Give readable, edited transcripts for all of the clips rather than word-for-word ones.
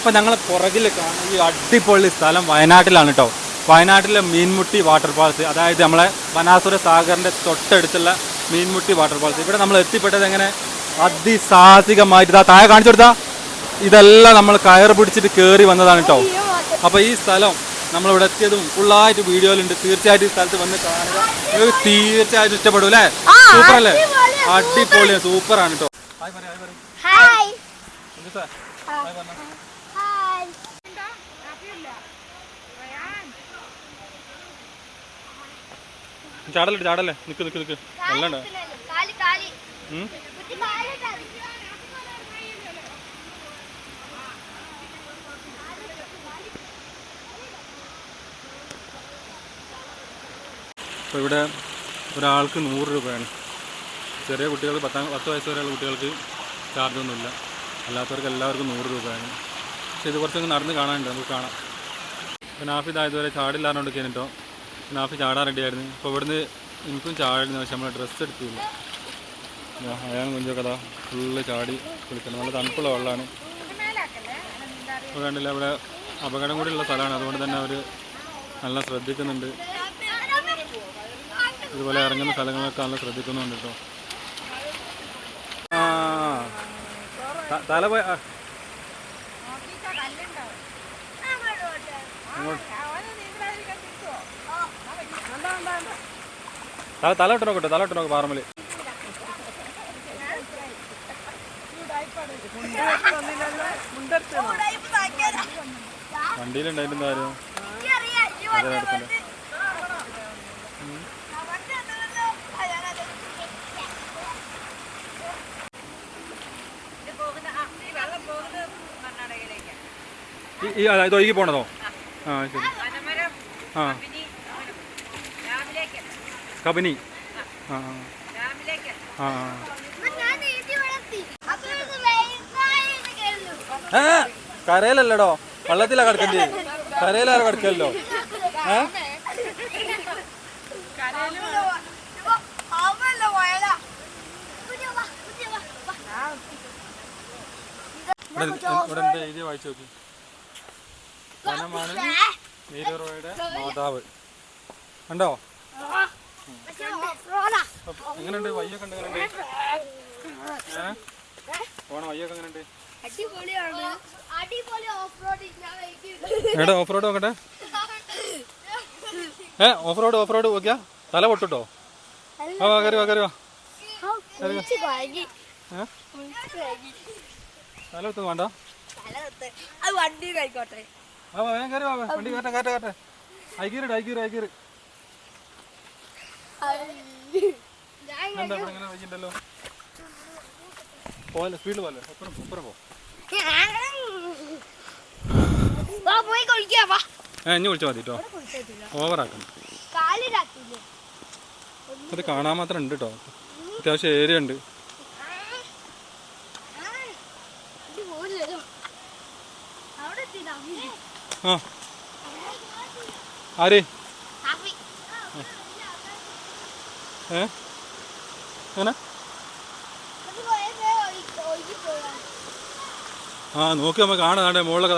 ഇപ്പം ഞങ്ങൾ പുറകിൽ കാണുന്ന ഈ അടിപൊളി സ്ഥലം വയനാട്ടിലാണ് കേട്ടോ. വയനാട്ടിലെ മീൻമുട്ടി വാട്ടർഫാൾസ്, അതായത് നമ്മളെ ബനാസുര സാഗറിൻ്റെ തൊട്ടടുത്തുള്ള മീൻമുട്ടി വാട്ടർഫാൾസ്. ഇവിടെ നമ്മൾ എത്തിപ്പെട്ടത് എങ്ങനെ അതിസാഹസികമായിട്ട് താഴെ കാണിച്ചു കൊടുത്താൽ ഇതെല്ലാം നമ്മൾ കയറ് പിടിച്ചിട്ട് കയറി വന്നതാണ് കേട്ടോ. അപ്പോൾ ഈ സ്ഥലം നമ്മളിവിടെ എത്തിയതും ഫുള്ളായിട്ട് വീഡിയോയിലുണ്ട്. തീർച്ചയായിട്ടും ഈ സ്ഥലത്ത് വന്ന് കാണുക, നിങ്ങൾക്ക് തീർച്ചയായിട്ടും ഇഷ്ടപ്പെടും അല്ലേ? സൂപ്പർ അല്ലേ? അടിപൊളിയാണ്, സൂപ്പറാണ് കേട്ടോ. ചാടല്ലേ, നിക്ക് നല്ലണ്ട. അപ്പോൾ ഇവിടെ ഒരാൾക്ക് 100 രൂപയാണ്. ചെറിയ കുട്ടികൾക്ക് 10 വയസ്സ് വരെയുള്ള കുട്ടികൾക്ക് ചാർജൊന്നുമില്ല, അല്ലാത്തവർക്ക് എല്ലാവർക്കും 100 രൂപയാണ്. പക്ഷേ ഇത് കുറച്ചൊക്കെ നടന്ന് കാണാനുണ്ട്, നമുക്ക് കാണാം. അപ്പോൾ നാഫിദ് ഇതുവരെ ചാടില്ലാറുണ്ട് കേട്ടോ. നാഫി ചാടാൻ റെഡിയായിരുന്നു. അപ്പോൾ ഇവിടുന്ന് എനിക്കും ചാടായിരുന്നു, പക്ഷെ നമ്മൾ ഡ്രസ്സ് എടുത്തില്ല. അയാൾ കുഞ്ചോ കഥ ഫുള്ള് ചാടി കുളിക്കണം. നല്ല തണുപ്പുള്ള വെള്ളമാണ്. അപ്പോൾ കണ്ടില്ല, ഇവിടെ അപകടം കൂടിയുള്ള സ്ഥലമാണ്, അതുകൊണ്ട് തന്നെ അവർ നല്ല ശ്രദ്ധിക്കുന്നുണ്ട്. ഇതുപോലെ ഇറങ്ങുന്ന സ്ഥലങ്ങളൊക്കെ നല്ല ശ്രദ്ധിക്കുന്നുണ്ട് കേട്ടോ. തല പോയി തല ഇട്ട് നോക്കട്ടെ പാറമല്. വണ്ടിയിലുണ്ടായിട്ടും കാര്യം അതിനടുത്തില്ല. ഇത് ഒഴുകി പോണതോ? ആ ശരി. ആ കബനി. ആ ആ കരയിലല്ലടോ, വെള്ളത്തിലാ കിടക്കണ്ടേ? കരയിലാരോ കിടക്കല്ലോ. ഇവിടെ എൻ്റെ എഴുതി വായിച്ചു നോക്കി. വനമാണ് നീരുറവയുടെ മാതാവ്. കണ്ടോ? എങ്ങനെയുണ്ട് വയ്യൊക്കെ? എങ്ങനെയുണ്ട് പോണ വയ്യൊക്കെ? എങ്ങനെയുണ്ട്? എടാ ഓഫ് റോഡ് നോക്കട്ടെ. ഓഫ് റോഡ് നോക്കിയാ തല പൊട്ടിട്ടോ? കയറി വാ തല ഒത്തു വേണ്ട. വണ്ടി കയറി കയറ്റെ ഐക്കീറ്. എന്താ ഇങ്ങനെ വൈകിണ്ടല്ലോ? പോലെ സ്പീഡിൽ പോലെ ഒപ്പരം പോ. ഇനി വിളിച്ചാൽ മതി കേട്ടോ, ഓവറാക്കണം. അത് കാണാൻ മാത്രം ഉണ്ട് കേട്ടോ, അത്യാവശ്യം ഏരിയ ഉണ്ട്. ആ ആര് അങ്ങനെ ആ നോക്കി നമ്മൾ കാണാണ്ടേ മുകളിലൊക്കെ.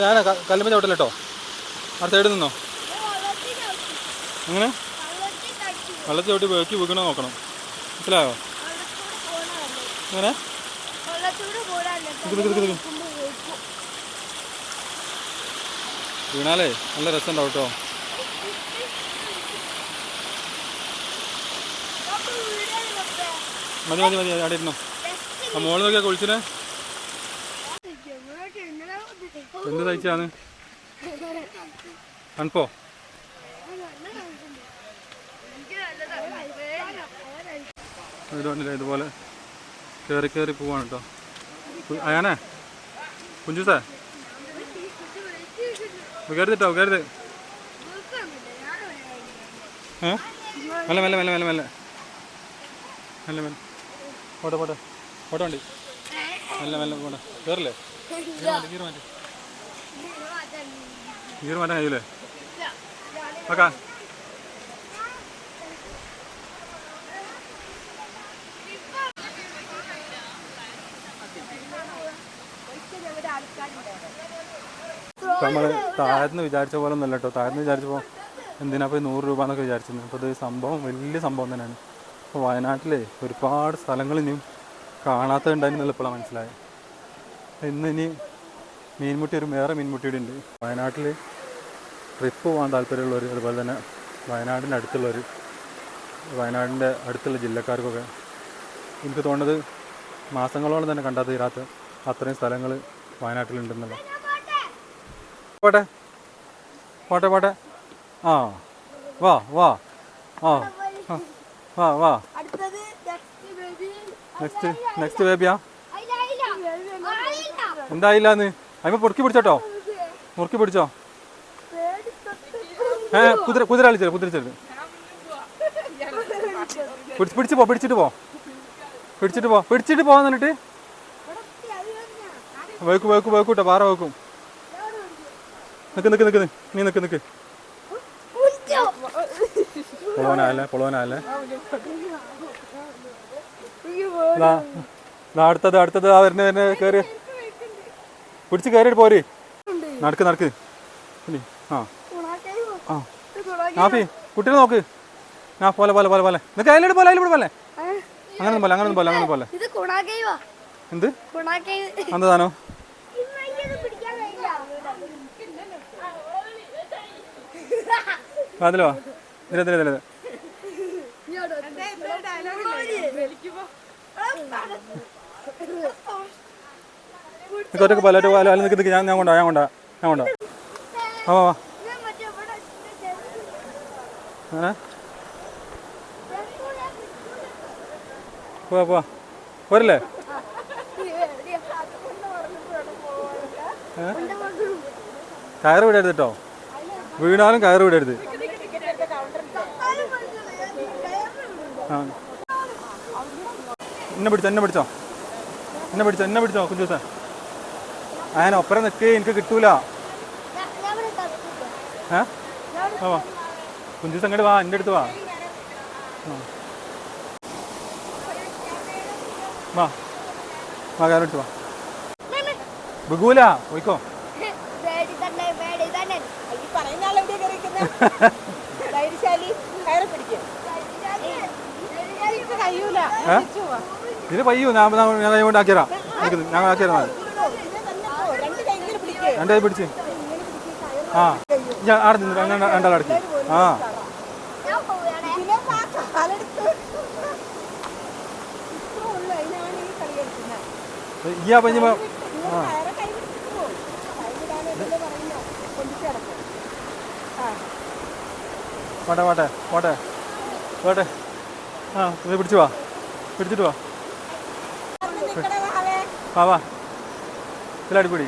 ഞാൻ കല്ലുമ്മ ചവിട്ടില്ല കേട്ടോ, അടുത്ത സൈഡിൽ നിന്നോ. അങ്ങനെ വെള്ളത്തിൽ ചവിട്ടി വേക്കി വീക്കണോ നോക്കണം, മനസ്സിലായോ? അങ്ങനെ വീണാലേ നല്ല രസമുണ്ടാവും കേട്ടോ. മതി അവിടെ ഇരുന്നോ. ആ മോള് നോക്കിയാ കുളിച്ചിനെ എന്ത് തയ്ച്ചാന്ന്? തണുപ്പോ? ഇതുപോലെ കയറി പോവാണ് കേട്ടോ. അയാനേ കുഞ്ചൂസേ കരുതിട്ടോ, കരുത്. മെല്ലെ പോട്ടെ വണ്ടി മെല്ലെ പോട്ടെ. കയറില്ലേ? ഗീർ മാറ്റാൻ കഴിയൂലേ? ഓക്കെ. നമ്മൾ താഴ്ന്ന് വിചാരിച്ച പോലെ ഒന്നല്ല കേട്ടോ. താഴ്ന്ന് വിചാരിച്ചപ്പോൾ എന്തിനാ പോയി 100 രൂപ എന്നൊക്കെ വിചാരിച്ചിരുന്നു. അപ്പോൾ ഇത് സംഭവം വലിയ സംഭവം തന്നെയാണ്. അപ്പോൾ വയനാട്ടിലെ ഒരുപാട് സ്ഥലങ്ങൾ ഇനിയും കാണാത്തതുണ്ടായിരുന്നില്ല ഇപ്പോഴാണ് മനസ്സിലായത്. ഇനി മീൻമുട്ടി വേറെ മീൻമുട്ടിയുടെ ഉണ്ട്. വയനാട്ടിൽ ട്രിപ്പ് പോകാൻ താല്പര്യമുള്ളവർ, അതുപോലെ തന്നെ വയനാടിൻ്റെ അടുത്തുള്ള ജില്ലക്കാർക്കൊക്കെ എനിക്ക് തോന്നുന്നത് മാസങ്ങളോളം തന്നെ കണ്ടാൽ തീരാത്ത അത്രയും സ്ഥലങ്ങൾ വയനാട്ടിലുണ്ടെന്നുള്ള. പോട്ടെ പോട്ടെ പോട്ടെ. ആ വാ വാ ആ വാ വാ. നെക്സ്റ്റ് ബേബിയാ എന്തായില്ലാന്ന് അതിമ പൊറുക്കി പിടിച്ചോട്ടോ, മുറുക്കി പിടിച്ചോ. കുതിര കളിച്ചത് കുതിരച്ചത് പിടിച്ചിട്ട് പോവാൻ എന്നിട്ട് വേക്കൂട്ടോ, പാറ വേക്കും. നിക്ക് പൊളവനല്ലേ. അടുത്തത് ആ വരുന്ന കയറി പിടിച്ച് കയറിയിട്ട് പോര്. നടക്ക് ആ ആഫി കുട്ടിനെ നോക്ക്. പോലെ നിനക്ക് അതിലൂടെ പോലെ അങ്ങനെ പോലെ എന്ത് എന്താണോ അതിലോ ഇതിലെ ഒറ്റക്ക് പല നിൽക്ക് ഞാൻ കൊണ്ടാ വാ അങ്ങനെ പോവാ പോരല്ലേ. കയറ് വിടരുത് കേട്ടോ, വീണാലും കയറ് വിടരുത്. എന്നെ പിടിച്ചോ കുഞ്ചൂസ. അങ്ങനെ ഒപ്പരം നിൽക്കേ, എനിക്ക് കിട്ടൂല. വാ കുഞ്ചൂസ് അങ്ങോട്ട് വാ, എൻ്റെ അടുത്ത് വാ. കാര്യം എടുത്ത് വാ. ബഗൂല പോയിക്കോ. ഇത് പയ്യോ ഞാൻ കൈ കൊണ്ട് ആക്കിയറാ. ഞാൻ ആക്കിയറാ എൻ്റെ കൈ പിടിച്ച്. ആ ഞാൻ ആടെ നിന്ന് രണ്ടാളടക്കി. ആ ഈ ആ പഞ്ഞ പോട്ടെ. ആ ഇത് പിടിച്ചിട്ട് വാ. വാ ഇതിലടിപൊളി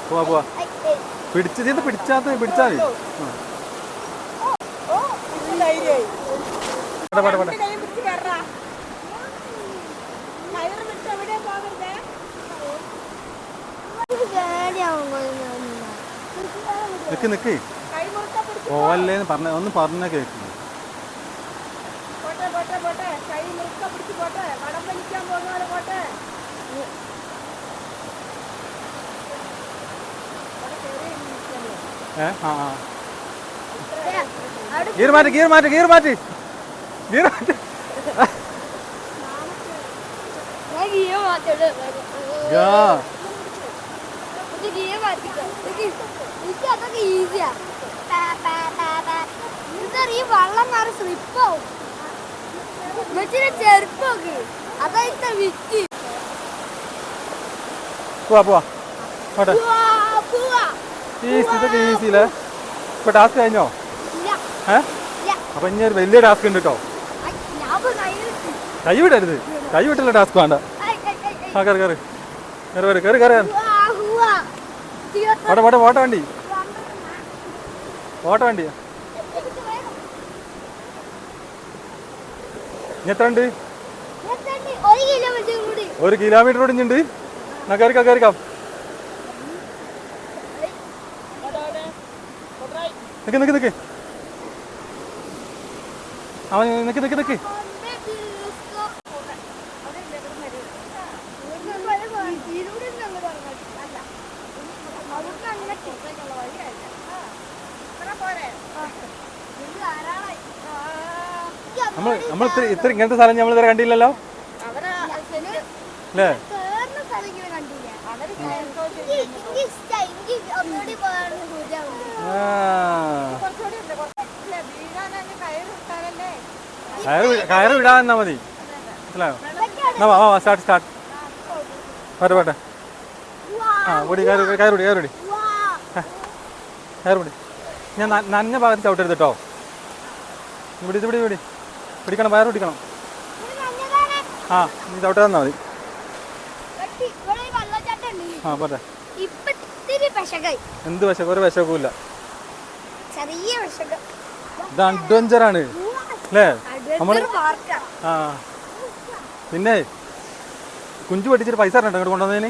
പോവാ. പിടിച്ചാൽ പോട്ടെ. നിക്ക് പോവല്ലേന്ന് ഒന്ന് പറഞ്ഞ കേക്ക്. ഗിയർ മാറ്റി. ഈ വള്ളം മാറി സ്ലിപ്പാവും. ചെറുപ്പൊക്കെ അതായത് വിറ്റ് ഇതൊക്കെ ഈസിയില്ലേ. ഇപ്പൊ ടാസ്ക് കഴിഞ്ഞോ? അപ്പൊ ഇനി ഒരു വലിയ ടാസ്ക് ഉണ്ട് കേട്ടോ. കൈ വിട്ടുള്ള ടാസ്ക് വേണ്ട. ആ കയറി ഓട്ട വണ്ടി ഇനി എത്ര ഉണ്ട്? 1 കിലോമീറ്റർ കൂടി ഉണ്ട്. എന്നാ കയറിക്കാം. നിക്ക് അവൻ നിക്ക് നമ്മൾ ഇത്ര ഇങ്ങനത്തെ സ്ഥലം നമ്മൾ ഇതുവരെ കണ്ടില്ലല്ലോ അവരെ അല്ലേ? കേറുന്ന സ്ഥലം ഇങ്ങനെ കണ്ടില്ല. എനിക്ക് ഇഷ്ടായി. എനിക്ക് ഒന്നുകൂടി പോകാൻ പൂജയാവുന്നു. കയറ് വിടാൻ തന്നാ മതി. മനസ്സിലായോ? സ്റ്റാർട്ട് പോട്ടെ. ആ ഓടി കയറുടി ഞാൻ നനഞ്ഞ ഭാഗത്ത് ചവിട്ടരുത് കേട്ടോ. ഇവിടെ പിടിക്കണം, വയറ് പിടിക്കണം. ആ നീ ചവിട്ട തന്നാ മതി. ആ പോട്ടെ. എന്ത് വിശക്ക്? ഒരു വിശക്കുമില്ല. ചെറിയ വിശക്ക്. ഇത് അഡ്വഞ്ചറാണ് അല്ലേ നമ്മള്? ആ പിന്നെ കുഞ്ചു പൊട്ടിച്ചിട്ട് പൈസ തരണം ഇങ്ങോട്ട് കൊണ്ടുവന്നതിന്.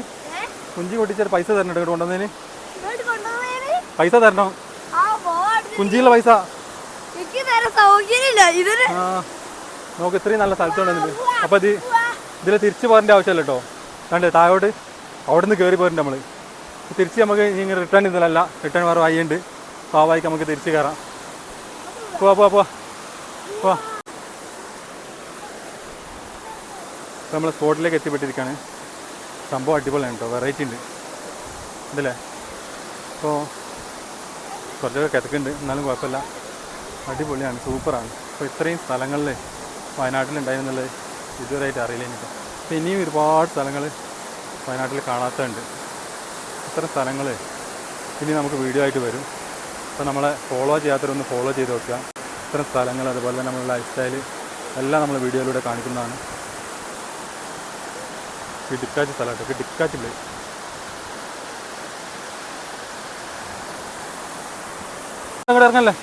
കുഞ്ചു പൊട്ടിച്ചിട്ട് പൈസ തരണം ഇങ്ങോട്ട് കൊണ്ടുവന്നതിന്. പൈസ തരണം, കുഞ്ചിയുള്ള പൈസ. ആ നോക്ക് ഇത്രയും നല്ല സ്ഥലത്തുണ്ടെന്നില്ല. അപ്പോൾ ഇതിൽ തിരിച്ച് പോരേണ്ട ആവശ്യമില്ല കേട്ടോ. കണ്ടേ താഴോട്ട് അവിടെ നിന്ന് കയറി പോരണ്ട നമ്മൾ. തിരിച്ച് നമുക്ക് ഇങ്ങനെ റിട്ടേൺ ഇതിലല്ല, റിട്ടേൺ വേറെ വഴിയുണ്ട്. സ്വാഭാവികം നമുക്ക് തിരിച്ച് കയറാം. പോവാ ഇപ്പോൾ നമ്മൾ സ്പോട്ടിലേക്ക് എത്തിപ്പെട്ടിരിക്കുകയാണ്. സംഭവം അടിപൊളിയാണ് കേട്ടോ, വെറൈറ്റി ഉണ്ട് ഉണ്ടല്ലേ. അപ്പോൾ കുറച്ചൊക്കെ കിതക്കുണ്ട്, എന്നാലും കുഴപ്പമില്ല, അടിപൊളിയാണ്, സൂപ്പറാണ്. അപ്പോൾ ഇത്രയും സ്ഥലങ്ങളിൽ വയനാട്ടിലുണ്ടായിരുന്നുള്ളത് ഇതുവരെയായിട്ട് അറിയില്ല എനിക്ക്. അപ്പോൾ ഇനിയും ഒരുപാട് സ്ഥലങ്ങൾ വയനാട്ടിൽ കാണാത്തതുണ്ട്. ഇത്തരം സ്ഥലങ്ങൾ ഇനി നമുക്ക് വീഡിയോ ആയിട്ട് വരും. അപ്പോൾ നമ്മളെ ഫോളോ ചെയ്യാത്തവരൊന്ന് ഫോളോ ചെയ്ത് വെക്കുക. ഇത്തരം സ്ഥലങ്ങൾ അതുപോലെ തന്നെ നമ്മുടെ ലൈഫ് സ്റ്റൈൽ എല്ലാം നമ്മൾ വീഡിയോയിലൂടെ കാണിക്കുന്നതാണ്. കിടക്കാച്ചി സ്ഥലമായിട്ട് കിടക്കാച്ചില്ലേ. അങ്ങോട്ട് ഇറങ്ങല്ലേ.